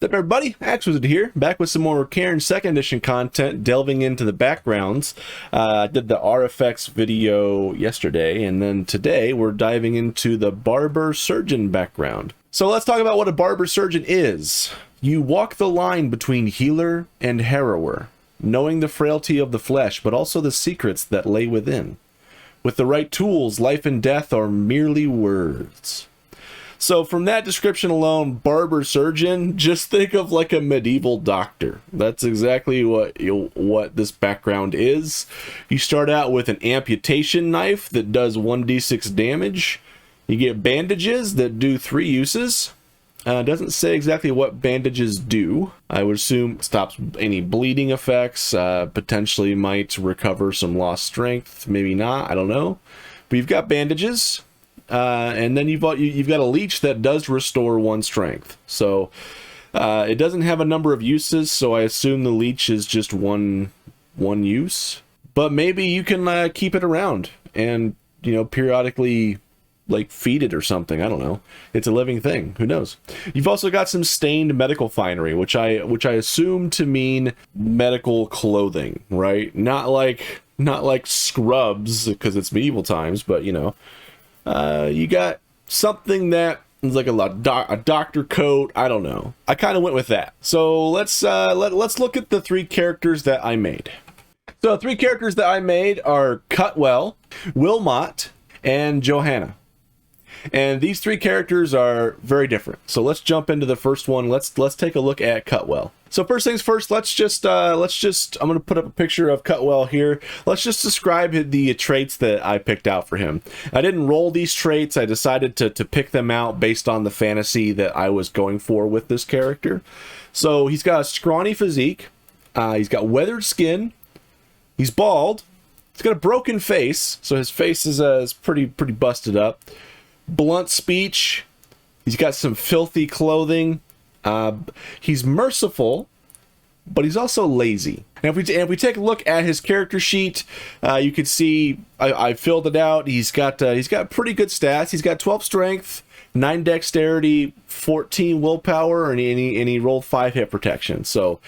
What's up, everybody? AMPUTATION here, back with some more Cairn 2nd edition content, delving into the backgrounds. I did the RFX video yesterday, and then today we're diving into the Barber Surgeon background. So let's talk about what a Barber Surgeon is. You walk the line between healer and harrower, knowing the frailty of the flesh, but also the secrets that lay within. With the right tools, life and death are merely words. So from that description alone, Barber Surgeon, just think of like a medieval doctor. That's exactly what this background is. You start out with an amputation knife that does 1d6 damage. You get bandages that do 3 uses. Doesn't say exactly what bandages do. I would assume it stops any bleeding effects, potentially might recover some lost strength, maybe not, I don't know. But you've got bandages. And then you've got a leech that does restore 1 strength. So it doesn't have a number of uses, so I assume the leech is just one use. But maybe you can keep it around and, you know, periodically like feed it or something. I don't know. It's a living thing. Who knows? You've also got some stained medical finery, which I assume to mean medical clothing, right? Not like scrubs because it's medieval times, but you know. You got something that is like a doctor coat. I don't know. I kind of went with that. So let's look at the 3 characters that I made. So the 3 characters that I made are Cutwell, Wilmot, and Johanna. And these 3 characters are very different. So let's jump into the first one. Let's take a look at Cutwell. So first things first, I'm going to put up a picture of Cutwell here. Let's just describe the traits that I picked out for him. I didn't roll these traits. I decided to pick them out based on the fantasy that I was going for with this character. So he's got a scrawny physique. He's got weathered skin. He's bald. He's got a broken face. So his face is pretty busted up. Blunt speech. He's got some filthy clothing. He's merciful, but he's also lazy. And if we take a look at his character sheet, you can see I filled it out. He's got pretty good stats. He's got 12 strength, 9 dexterity, 14 willpower, and he rolled 5 hit protection. So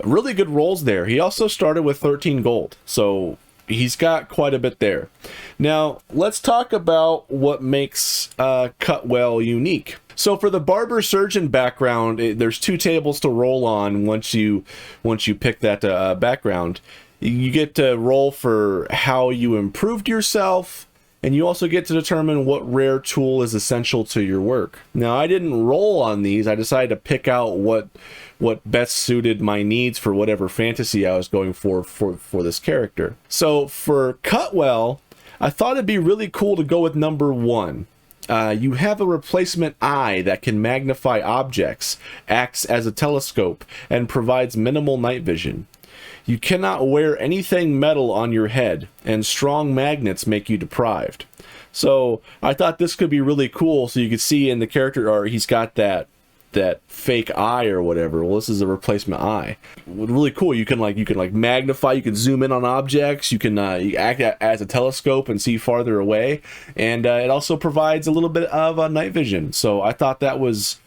really good rolls there. He also started with 13 gold. So he's got quite a bit there. Now, let's talk about what makes Cutwell unique. So for the Barber Surgeon background, there's 2 tables to roll on once you pick that background. You get to roll for how you improved yourself, and you also get to determine what rare tool is essential to your work. Now, I didn't roll on these. I decided to pick out what best suited my needs for whatever fantasy I was going for this character. So for Cutwell, I thought it'd be really cool to go with number 1. You have a replacement eye that can magnify objects, acts as a telescope, and provides minimal night vision. You cannot wear anything metal on your head, and strong magnets make you deprived. So I thought this could be really cool. So you could see in the character art, he's got that fake eye or whatever. Well, this is a replacement eye. Really cool. You can magnify. You can zoom in on objects. You can you act as a telescope and see farther away. And it also provides a little bit of night vision. So I thought that was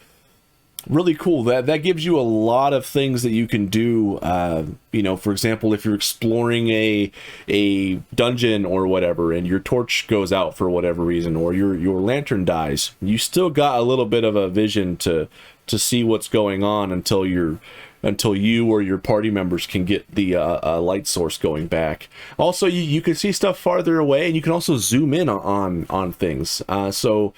really cool. That gives you a lot of things that you can do. You know, for example, if you're exploring a dungeon or whatever, and your torch goes out for whatever reason, or your lantern dies, you still got a little bit of a vision to see what's going on until you or your party members can get the light source going back. Also, you can see stuff farther away, and you can also zoom in on things. So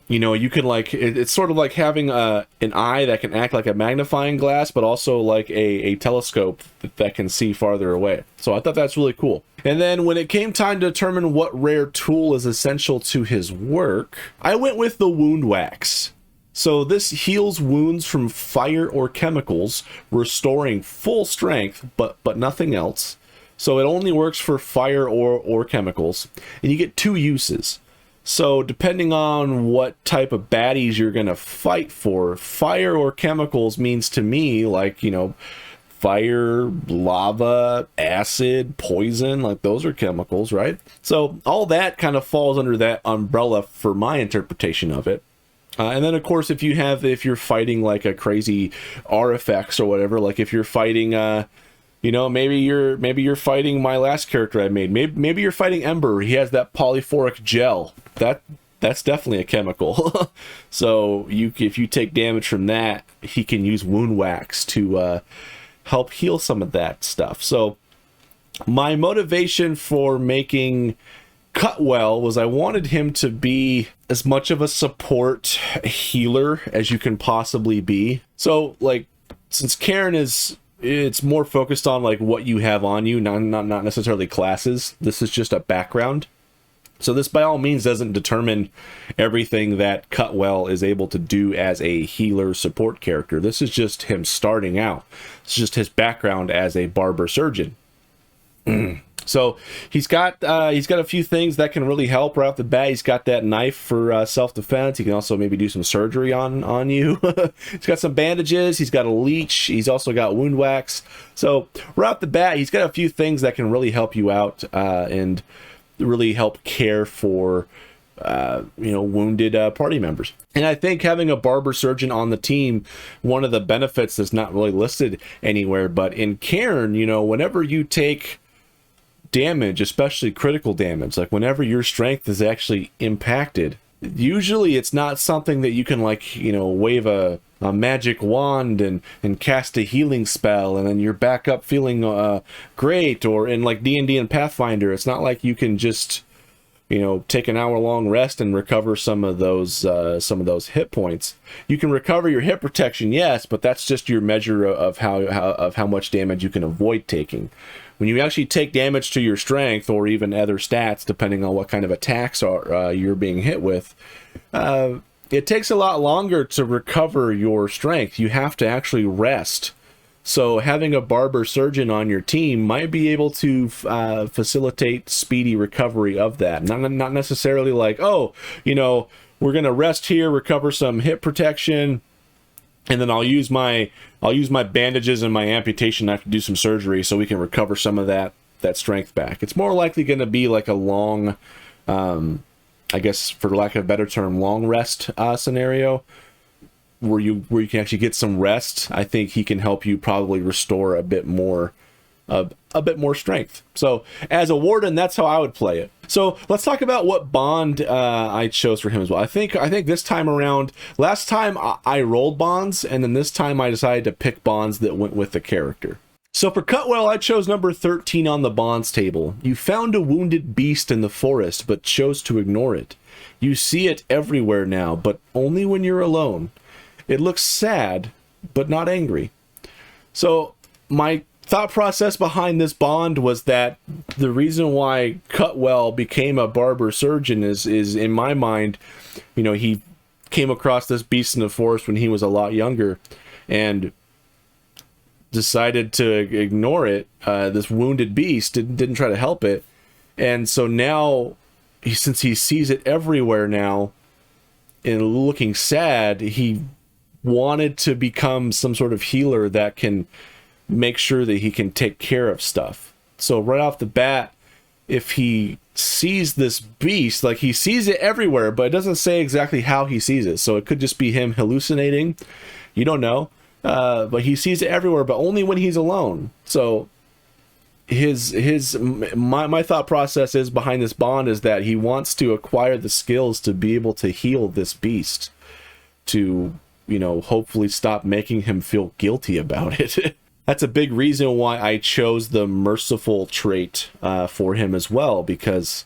you know, you can it's sort of like having an eye that can act like a magnifying glass, but also like a telescope that can see farther away. So I thought that's really cool. And then when it came time to determine what rare tool is essential to his work, I went with the wound wax. So this heals wounds from fire or chemicals, restoring full strength, but nothing else. So it only works for fire or chemicals, and you get 2 uses. So depending on what type of baddies you're going to fight for, fire or chemicals means to me like, you know, fire, lava, acid, poison, like those are chemicals, right? So all that kind of falls under that umbrella for my interpretation of it. And then of course, if you're fighting like a crazy RFX or whatever, like if you're fighting, you know, maybe you're fighting my last character I made. Maybe you're fighting Ember. He has that polyphoric gel. That's definitely a chemical. So if you take damage from that, he can use wound wax to help heal some of that stuff. So my motivation for making Cutwell was I wanted him to be as much of a support healer as you can possibly be. So like, since Cairn it's more focused on like what you have on you, not necessarily classes. This is just a background. So this by all means doesn't determine everything that Cutwell is able to do as a healer support character. This is just him starting out. It's just his background as a barber surgeon. So he's got a few things that can really help right off the bat. He's got that knife for self-defense. He can also maybe do some surgery on you. He's got some bandages. He's got a leech. He's also got wound wax. So right off the bat, he's got a few things that can really help you out and really help care for you know, wounded party members. And I think having a barber surgeon on the team, one of the benefits that's not really listed anywhere, but in Cairn, you know, whenever you take damage, especially critical damage, like whenever your strength is actually impacted, usually it's not something that you can, like, you know, wave a magic wand and cast a healing spell and then you're back up feeling great. Or in like D&D and Pathfinder, it's not like you can just, you know, take an hour-long rest and recover some of those hit points. You can recover your hit protection, yes, but that's just your measure of how much damage you can avoid taking. When you actually take damage to your strength or even other stats, depending on what kind of attacks you're being hit with, it takes a lot longer to recover your strength. You have to actually rest. So having a barber surgeon on your team might be able to facilitate speedy recovery of that. Not necessarily like, oh, you know, we're gonna rest here, recover some hit protection, and then I'll use my bandages and my amputation knife to do some surgery so we can recover some of that strength back. It's more likely going to be like a long, I guess for lack of a better term, long rest scenario where you can actually get some rest. I think he can help you probably restore a bit more strength. So as a warden, that's how I would play it. So let's talk about what bond I chose for him as well. I think this time around, last time I rolled bonds, and then this time I decided to pick bonds that went with the character. So for Cutwell, I chose number 13 on the bonds table. You found a wounded beast in the forest, but chose to ignore it. You see it everywhere now, but only when you're alone. It looks sad, but not angry. So my thought process behind this bond was that the reason why Cutwell became a barber surgeon is in my mind, you know, he came across this beast in the forest when he was a lot younger and decided to ignore it. This wounded beast didn't try to help it, and so now since he sees it everywhere now and looking sad, he wanted to become some sort of healer that can make sure that he can take care of stuff. So right off the bat, if he sees this beast, like he sees it everywhere, but it doesn't say exactly how he sees it. So it could just be him hallucinating. You don't know. But he sees it everywhere, but only when he's alone. So my thought process is behind this bond is that he wants to acquire the skills to be able to heal this beast, to, you know, hopefully stop making him feel guilty about it. That's a big reason why I chose the merciful trait for him as well, because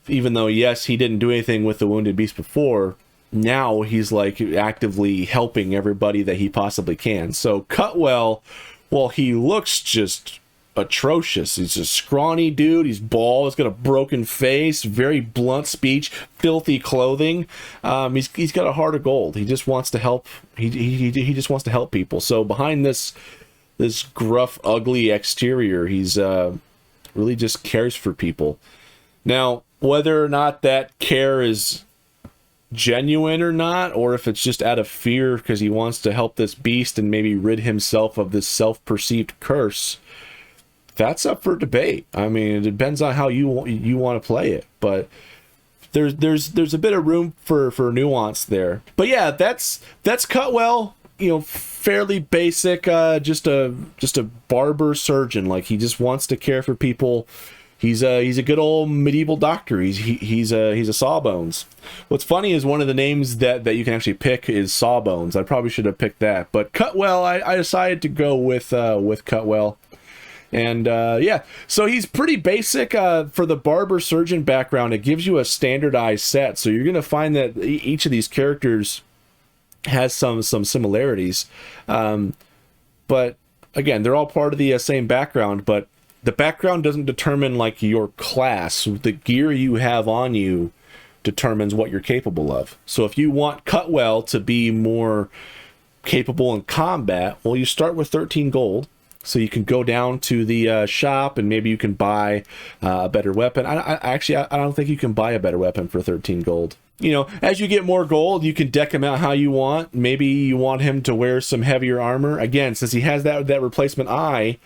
even though, yes, he didn't do anything with the wounded beast before, now he's like actively helping everybody that he possibly can. So Cutwell, well, he looks just atrocious. He's a scrawny dude. He's bald. He's got a broken face, very blunt speech, filthy clothing. He's got a heart of gold. He just wants to help. He just wants to help people. So behind this gruff, ugly exterior, he's really just cares for people. Now, whether or not that care is genuine or not, or if it's just out of fear because he wants to help this beast and maybe rid himself of this self-perceived curse, that's up for debate. I mean, it depends on how you want to play it. But there's a bit of room for nuance there. But yeah, that's Cutwell. You know, fairly basic, just a barber surgeon. Like, he just wants to care for people. He's a good old medieval doctor. He's a Sawbones. What's funny is one of the names that you can actually pick is Sawbones. I probably should have picked that, but Cutwell, I decided to go with Cutwell. And yeah, so he's pretty basic for the Barber Surgeon background. It gives you a standardized set, so you're gonna find that each of these characters has some similarities, but again, they're all part of the same background. But the background doesn't determine like your class. The gear you have on you determines what you're capable of. So if you want Cutwell to be more capable in combat, well, you start with 13 gold. So you can go down to the shop and maybe you can buy a better weapon. I don't think you can buy a better weapon for 13 gold. You know, as you get more gold, you can deck him out how you want. Maybe you want him to wear some heavier armor. Again, since he has that replacement eye,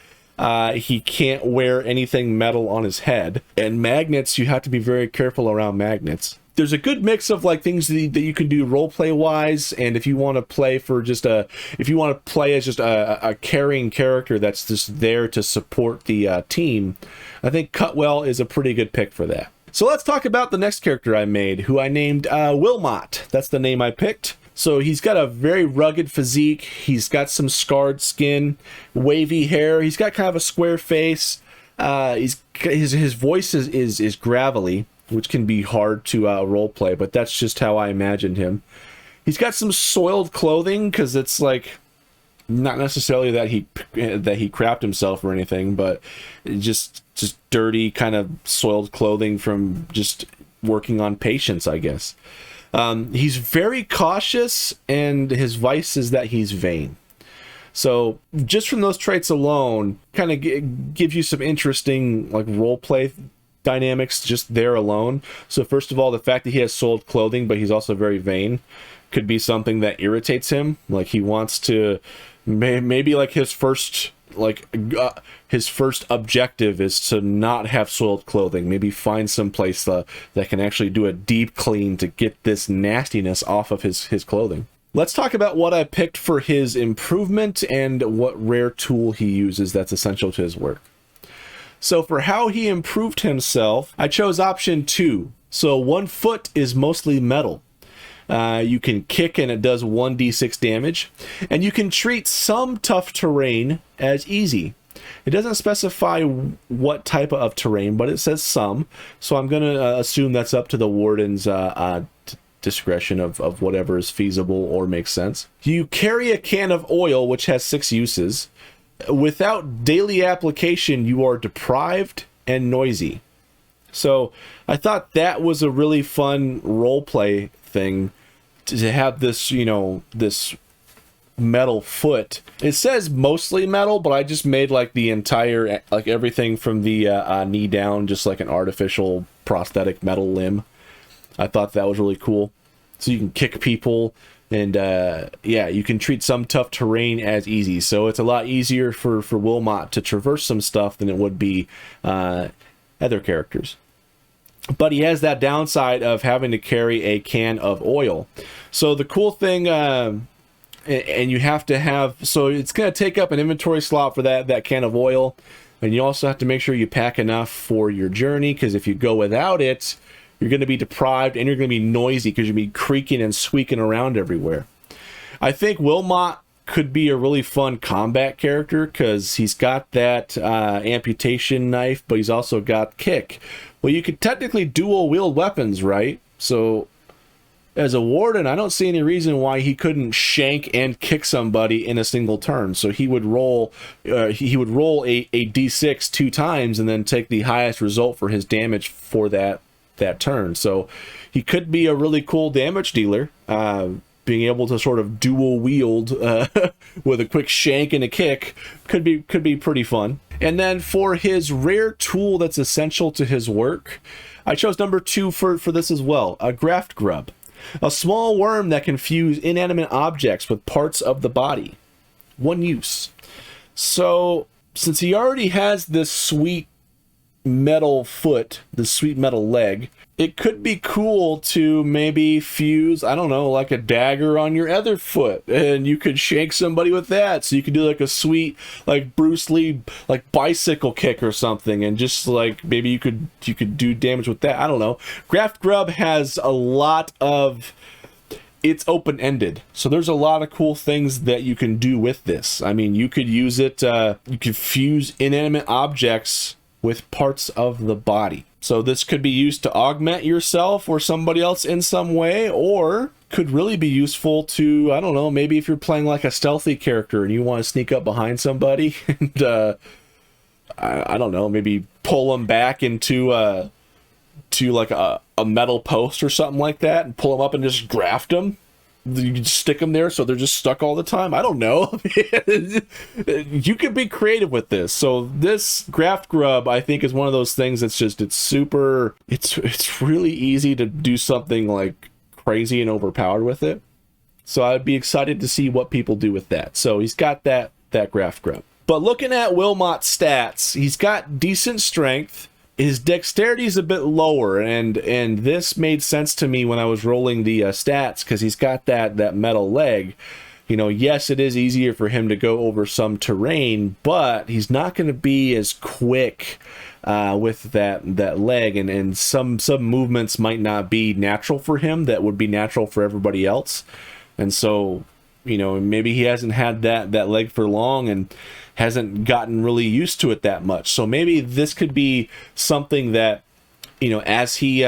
he can't wear anything metal on his head. And magnets, you have to be very careful around magnets. There's a good mix of like things that you can do roleplay wise, and if you want to play for just if you want to play as just a carrying character that's just there to support the team, I think Cutwell is a pretty good pick for that. So let's talk about the next character I made, who I named Wilmot. That's the name I picked. So he's got a very rugged physique. He's got some scarred skin, wavy hair. He's got kind of a square face. His voice is gravelly, which can be hard to roleplay, but that's just how I imagined him. He's got some soiled clothing, because it's like not necessarily that he crapped himself or anything, but just dirty, kind of soiled clothing from just working on patients, I guess. He's very cautious, and his vice is that he's vain. So just from those traits alone, kind of gives you some interesting like roleplay dynamics just there alone. So first of all, the fact that he has soiled clothing, but he's also very vain, could be something that irritates him. Like he wants to, maybe like his first objective is to not have soiled clothing. Maybe find some place that can actually do a deep clean to get this nastiness off of his clothing. Let's talk about what I picked for his improvement and what rare tool he uses that's essential to his work. So for how he improved himself, I chose option 2. So 1 foot is mostly metal. You can kick and it does 1d6 damage. And you can treat some tough terrain as easy. It doesn't specify what type of terrain, but it says some. So I'm going to assume that's up to the warden's discretion of whatever is feasible or makes sense. You carry a can of oil, which has 6 uses. Without daily application, you are deprived and noisy. So I thought that was a really fun roleplay thing to have this, you know, this metal foot. It says mostly metal, but I just made like the entire, like everything from the knee down, just like an artificial prosthetic metal limb. I thought that was really cool. So you can kick people. And yeah, you can treat some tough terrain as easy. So it's a lot easier for Wilmot to traverse some stuff than it would be other characters. But he has that downside of having to carry a can of oil. So the cool thing, and you have to have, so it's going to take up an inventory slot for that can of oil. And you also have to make sure you pack enough for your journey, because if you go without it, you're going to be deprived and you're going to be noisy because you're going to be creaking and squeaking around everywhere. I think Wilmot could be a really fun combat character because he's got that amputation knife, but he's also got kick. Well, you could technically dual wield weapons, right? So as a warden, I don't see any reason why he couldn't shank and kick somebody in a single turn. So he would roll a d6 2 times and then take the highest result for his damage for that turn. So he could be a really cool damage dealer, being able to sort of dual wield with a quick shank and a kick could be pretty fun. And then for his rare tool that's essential to his work, I chose number 2 for this as well, a graft grub, a small worm that can fuse inanimate objects with parts of the body. 1 use. So since he already has this sweet metal foot, the sweet metal leg, it could be cool to maybe fuse, I don't know, like a dagger on your other foot, and you could shank somebody with that. So you could do like a sweet, like Bruce Lee, like bicycle kick or something, and just like maybe you could do damage with that. I don't know. Graft Grub has a lot of, it's open-ended, so there's a lot of cool things that you can do with this. I mean, you could use it, you could fuse inanimate objects with parts of the body. So this could be used to augment yourself or somebody else in some way, or could really be useful to, I don't know, maybe if you're playing like a stealthy character and you want to sneak up behind somebody and I don't know, maybe pull them back into to like a metal post or something like that and pull them up and just graft them. You just stick them there so they're just stuck all the time. I don't know. You could be creative with this. So this Graft Grub, I think, is one of those things that's just, it's really easy to do something like crazy and overpowered with it. So I'd be excited to see what people do with that. So he's got that Graft Grub. But looking at Wilmot's stats, he's got decent strength. His dexterity is a bit lower, and this made sense to me when I was rolling the stats, because he's got that metal leg. You know, yes, it is easier for him to go over some terrain, but he's not going to be as quick with that leg, and some movements might not be natural for him that would be natural for everybody else. And so, you know, maybe he hasn't had that leg for long and hasn't gotten really used to it that much. So maybe this could be something that, you know, as he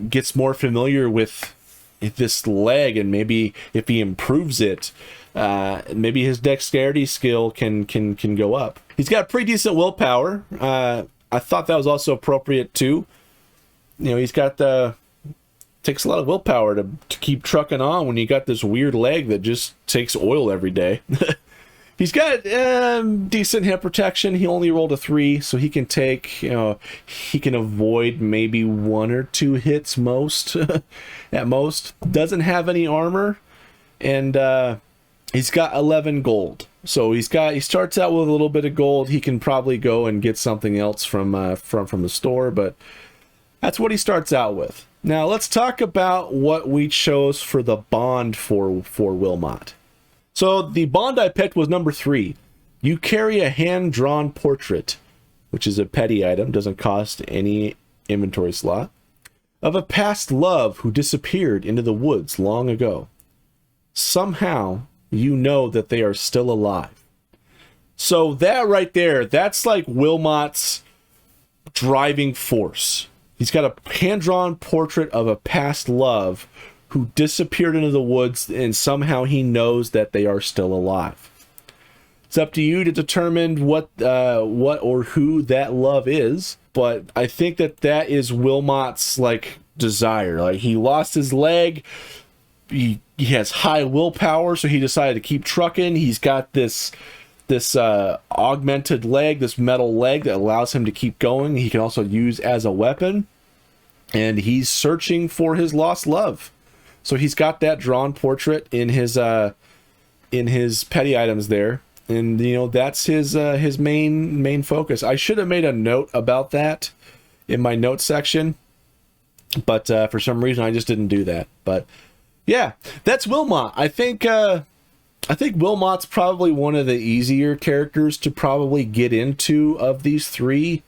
gets more familiar with this leg, and maybe if he improves it, maybe his dexterity skill can go up. He's got pretty decent willpower. I thought that was also appropriate too. You know, he's got takes a lot of willpower to keep trucking on when you got this weird leg that just takes oil every day. He's got decent hit protection. He only rolled a 3, so he can take, you know, he can avoid maybe 1 or 2 hits most, at most. Doesn't have any armor, and he's got 11 gold. So he starts out with a little bit of gold. He can probably go and get something else from the store, but that's what he starts out with. Now let's talk about what we chose for the bond for Wilmot. So the bond I picked was number 3. You carry a hand-drawn portrait, which is a petty item, doesn't cost any inventory slot, of a past love who disappeared into the woods long ago. Somehow, you know that they are still alive. So that right there, that's like Wilmot's driving force. He's got a hand-drawn portrait of a past love who disappeared into the woods, and somehow he knows that they are still alive. It's up to you to determine what or who that love is, but I think that is Wilmot's like desire. Like, he lost his leg, he has high willpower, so he decided to keep trucking. He's got this augmented leg, this metal leg that allows him to keep going. He can also use as a weapon, and he's searching for his lost love. So he's got that drawn portrait in his petty items there, and you know, that's his main focus. I should have made a note about that in my notes section, but for some reason I just didn't do that. But yeah, that's Wilmot. I think Wilmot's probably one of the easier characters to probably get into of these 3.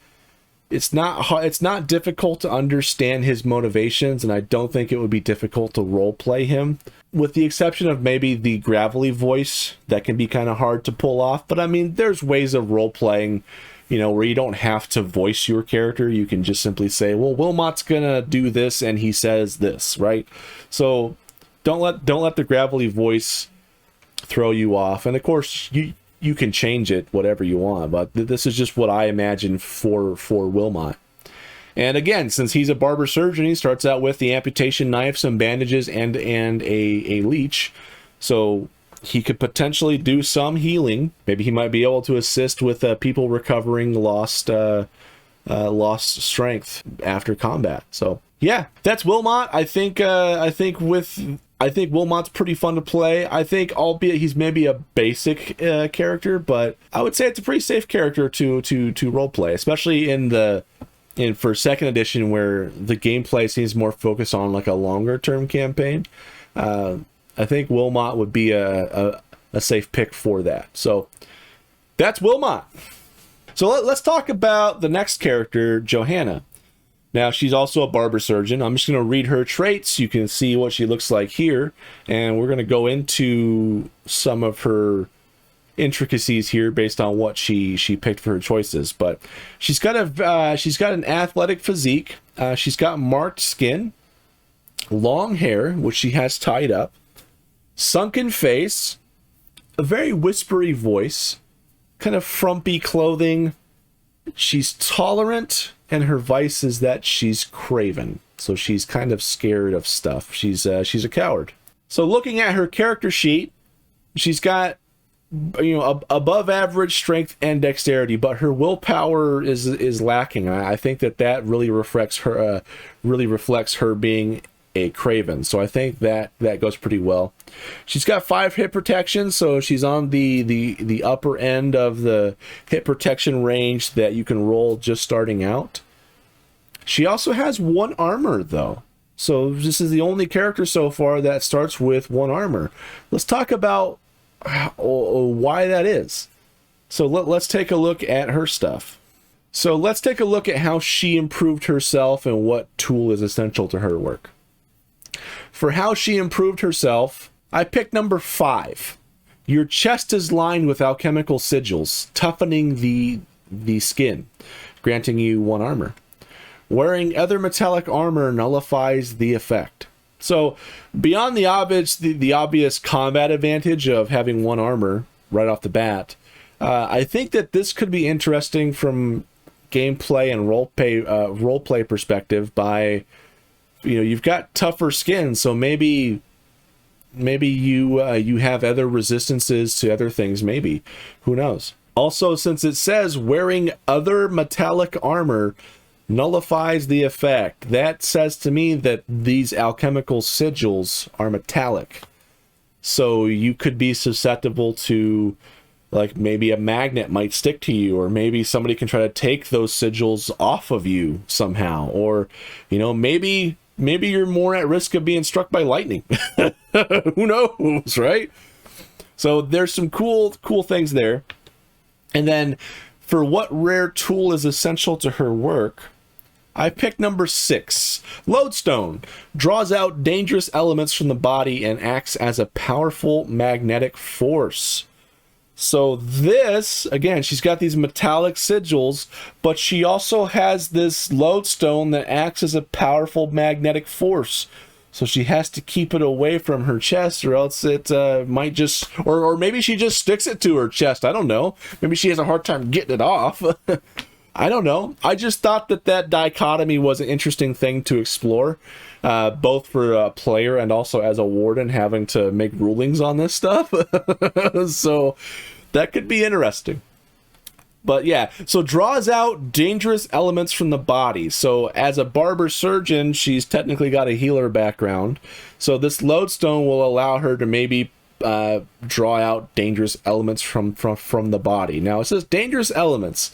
It's not difficult to understand his motivations, and I don't think it would be difficult to roleplay him, with the exception of maybe the gravelly voice that can be kind of hard to pull off. But I mean, there's ways of roleplaying, you know, where you don't have to voice your character. You can just simply say, well, Wilmot's gonna do this and he says this, right? So don't let the gravelly voice throw you off. And of course, you can change it whatever you want, but this is just what I imagine for Wilmot. And again, since he's a barber surgeon, he starts out with the amputation knife, some bandages, and a leech. So he could potentially do some healing. Maybe he might be able to assist with people recovering lost strength after combat. So yeah, that's Wilmot. I think Wilmot's pretty fun to play. I think, albeit he's maybe a basic character, but I would say it's a pretty safe character to roleplay, especially in the And for second edition, where the gameplay seems more focused on like a longer term campaign, I think Wilmot would be a safe pick for that. So that's Wilmot. So let's talk about the next character, Johanna. Now, she's also a barber surgeon. I'm just going to read her traits. You can see what she looks like here. And we're going to go into some of her intricacies here based on what she picked for her choices. But she's got an athletic physique. She's got marked skin, long hair, which she has tied up, sunken face, a very whispery voice, kind of frumpy clothing. She's tolerant, and her vice is that she's craven. So she's kind of scared of stuff. She's a coward. So looking at her character sheet, she's got, you know, above average strength and dexterity, but her willpower is lacking. I think that really reflects her being a craven. So I think that goes pretty well. She's got 5 hit protection, so she's on the upper end of the hit protection range that you can roll just starting out. She also has 1 armor though. So this is the only character so far that starts with 1 armor. Let's talk about why that is. So let's take a look at her stuff. So let's take a look at how she improved herself and what tool is essential to her work. For how she improved herself, I picked number 5. Your chest is lined with alchemical sigils, toughening the skin, granting you 1 armor. Wearing other metallic armor nullifies the effect. So beyond the obvious combat advantage of having 1 armor right off the bat, I think that this could be interesting from gameplay and roleplay perspective. By, you know, you've got tougher skin, so maybe you have other resistances to other things. Maybe, who knows? Also, since it says wearing other metallic armor nullifies the effect, that says to me that these alchemical sigils are metallic. So you could be susceptible to, like, maybe a magnet might stick to you, or maybe somebody can try to take those sigils off of you somehow, or, you know, maybe you're more at risk of being struck by lightning. Who knows, right? So there's some cool things there. And then for what rare tool is essential to her work, I picked number 6. Lodestone draws out dangerous elements from the body and acts as a powerful magnetic force. So this, again, she's got these metallic sigils, but she also has this lodestone that acts as a powerful magnetic force. So she has to keep it away from her chest, or else it might just, or maybe she just sticks it to her chest. I don't know. Maybe she has a hard time getting it off. I don't know. I just thought that dichotomy was an interesting thing to explore, both for a player and also as a warden having to make rulings on this stuff. So that could be interesting. But yeah, so draws out dangerous elements from the body. So as a barber surgeon, she's technically got a healer background. So this lodestone will allow her to maybe draw out dangerous elements from the body. Now it says dangerous elements.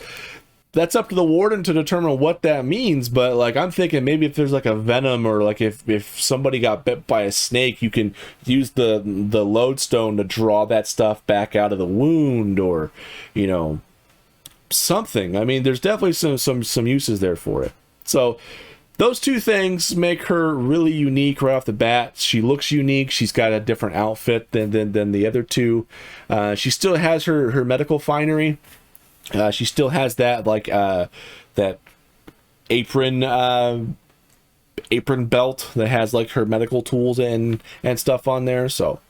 That's up to the warden to determine what that means, but like I'm thinking maybe if there's like a venom, or like if somebody got bit by a snake, you can use the lodestone to draw that stuff back out of the wound, or, you know, something. I mean, there's definitely some uses there for it. So those 2 things make her really unique right off the bat. She looks unique. She's got a different outfit than the other 2. She still has her medical finery. She still has that, like, that apron belt that has like her medical tools and stuff on there. So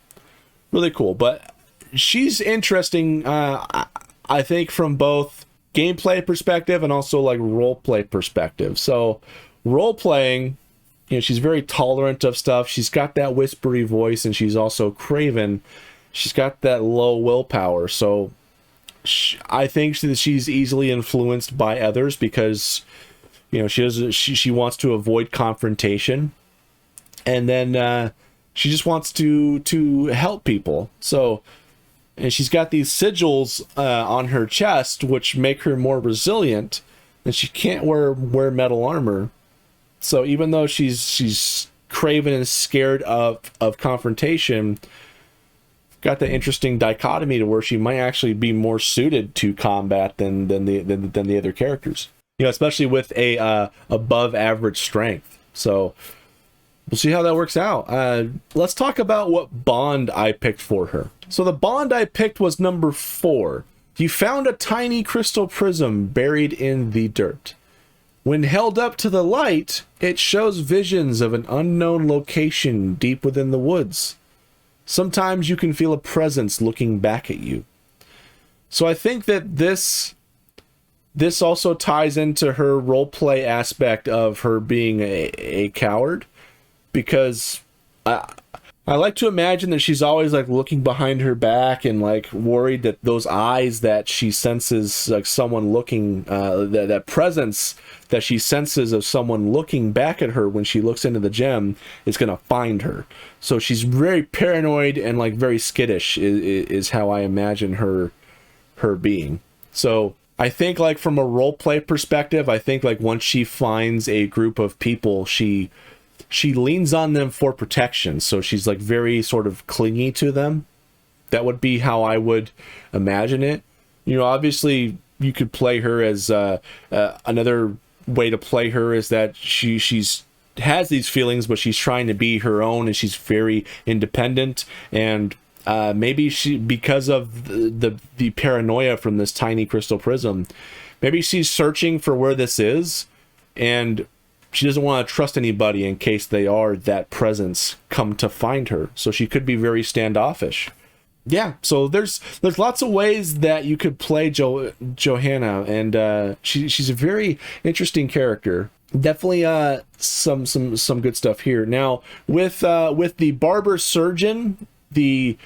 really cool. But she's interesting, I think, from both gameplay perspective and also like roleplay perspective. So role-playing, you know, she's very tolerant of stuff. She's got that whispery voice, and she's also craven. She's got that low willpower. So I think that she's easily influenced by others because, you know, she wants to avoid confrontation, and then she just wants to help people. So, and she's got these sigils on her chest, which make her more resilient. and she can't wear metal armor. So even though she's craven and scared of confrontation, got the interesting dichotomy to where she might actually be more suited to combat than the other characters. You know, especially with a above average strength. So we'll see how that works out. Let's talk about what bond I picked for her. So the bond I picked was number 4. You found a tiny crystal prism buried in the dirt. When held up to the light, it shows visions of an unknown location deep within the woods. Sometimes you can feel a presence looking back at you. So I think that this also ties into her roleplay aspect of her being a coward, because I like to imagine that she's always like looking behind her back and like worried that those eyes that she senses, like someone looking, that presence that she senses of someone looking back at her when she looks into the gem is going to find her. So she's very paranoid and like very skittish is how I imagine her being. So I think like from a roleplay perspective, I think like once she finds a group of people, she leans on them for protection. So she's like very sort of clingy to them. That would be how I would imagine it. You know, obviously you could play her as another way to play her is that she's has these feelings, but she's trying to be her own, and she's very independent. And maybe she, because of the paranoia from this tiny crystal prism, maybe she's searching for where this is, and she doesn't want to trust anybody in case they are that presence come to find her. So she could be very standoffish. Yeah, so there's lots of ways that you could play Johanna, and she's a very interesting character. Definitely some good stuff here. Now with the Barber Surgeon, they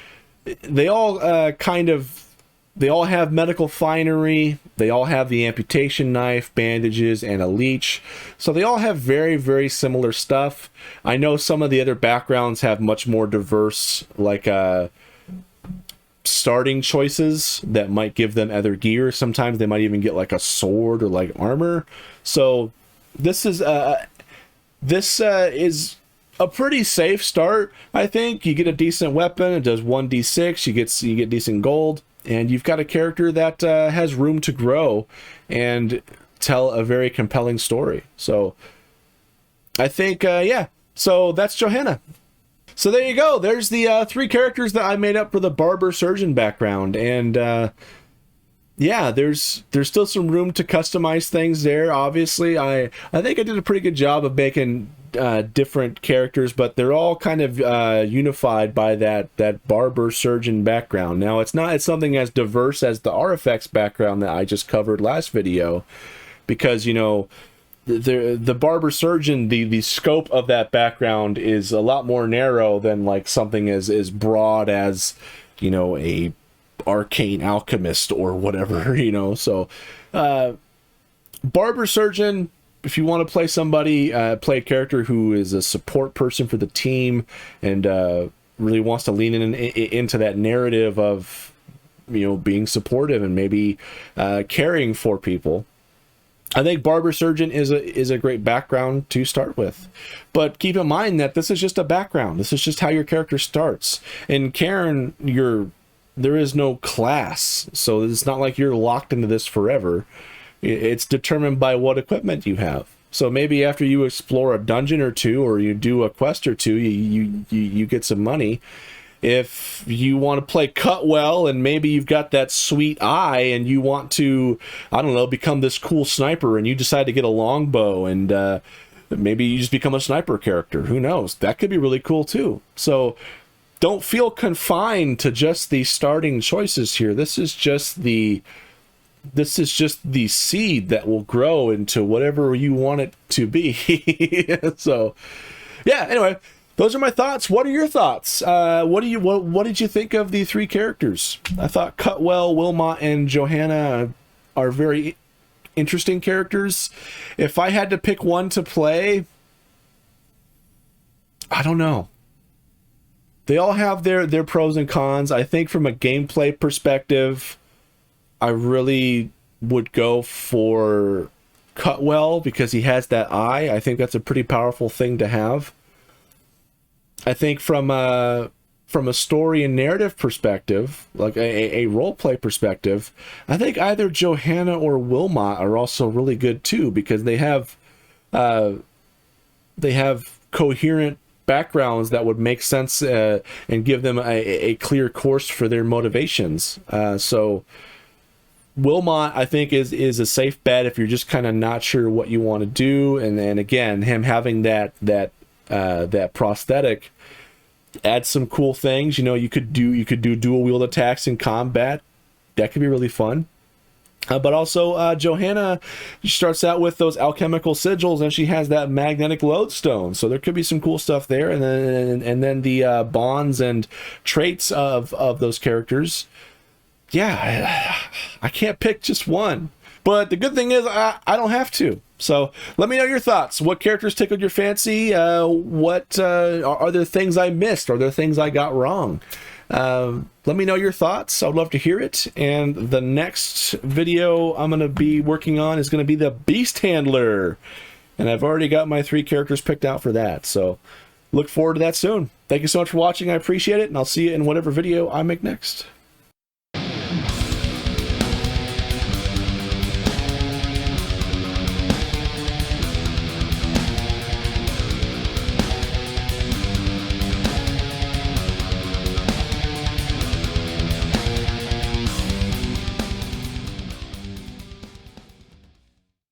all have medical finery. They all have the amputation knife, bandages, and a leech. So they all have very, very similar stuff. I know some of the other backgrounds have much more diverse, like starting choices that might give them other gear. Sometimes they might even get like a sword or like armor. So this is a pretty safe start. I think you get a decent weapon. It does 1d6. You get decent gold, and you've got a character that has room to grow and tell a very compelling story. So I think yeah. So that's Johanna. So there you go. There's the 3 characters that I made up for the Barber Surgeon background, and yeah, there's still some room to customize things there. Obviously, I think I did a pretty good job of making different characters, but they're all kind of unified by that Barber Surgeon background. Now, it's something as diverse as the RFX background that I just covered last video, because you know, the Barber Surgeon, the scope of that background is a lot more narrow than like something as broad as, you know, a arcane alchemist or whatever, you know. So Barber Surgeon, if you want to play somebody, play a character who is a support person for the team and really wants to lean into that narrative of, you know, being supportive and maybe caring for people, I think Barber Surgeon is a great background to start with. But keep in mind that this is just a background. This is just how your character starts. In Cairn, there is no class, so it's not like you're locked into this forever. It's determined by what equipment you have. So maybe after you explore a dungeon or two, or you do a quest or two, you get some money. If you want to play Cutwell and maybe you've got that sweet eye and you want to, I don't know, become this cool sniper, and you decide to get a longbow, and maybe you just become a sniper character. Who knows? That could be really cool too. So don't feel confined to just the starting choices here. This is just the seed that will grow into whatever you want it to be. So yeah, anyway, those are my thoughts. What are your thoughts? What did you think of the 3 characters? I thought Cutwell, Wilmot, and Johanna are very interesting characters. If I had to pick one to play, I don't know. They all have their pros and cons. I think from a gameplay perspective, I really would go for cut well because he has that eye. I think that's a pretty powerful thing to have. I think from a story and narrative perspective, like a role play perspective, I think either Johanna or Wilmot are also really good too, because they have coherent backgrounds that would make sense and give them a clear course for their motivations. So Wilmot, I think, is a safe bet if you're just kind of not sure what you want to do, and then again, him having that prosthetic adds some cool things. You know, you could do dual wield attacks in combat. That could be really fun. But also, Johanna starts out with those alchemical sigils, and she has that magnetic lodestone. So there could be some cool stuff there. And then the bonds and traits of those characters. Yeah, I can't pick just one. But the good thing is I don't have to. So let me know your thoughts. What characters tickled your fancy? What are there things I missed? Are there things I got wrong? Let me know your thoughts. I would love to hear it. And the next video I'm going to be working on is going to be the Beast Handler. And I've already got my 3 characters picked out for that. So look forward to that soon. Thank you so much for watching. I appreciate it. And I'll see you in whatever video I make next.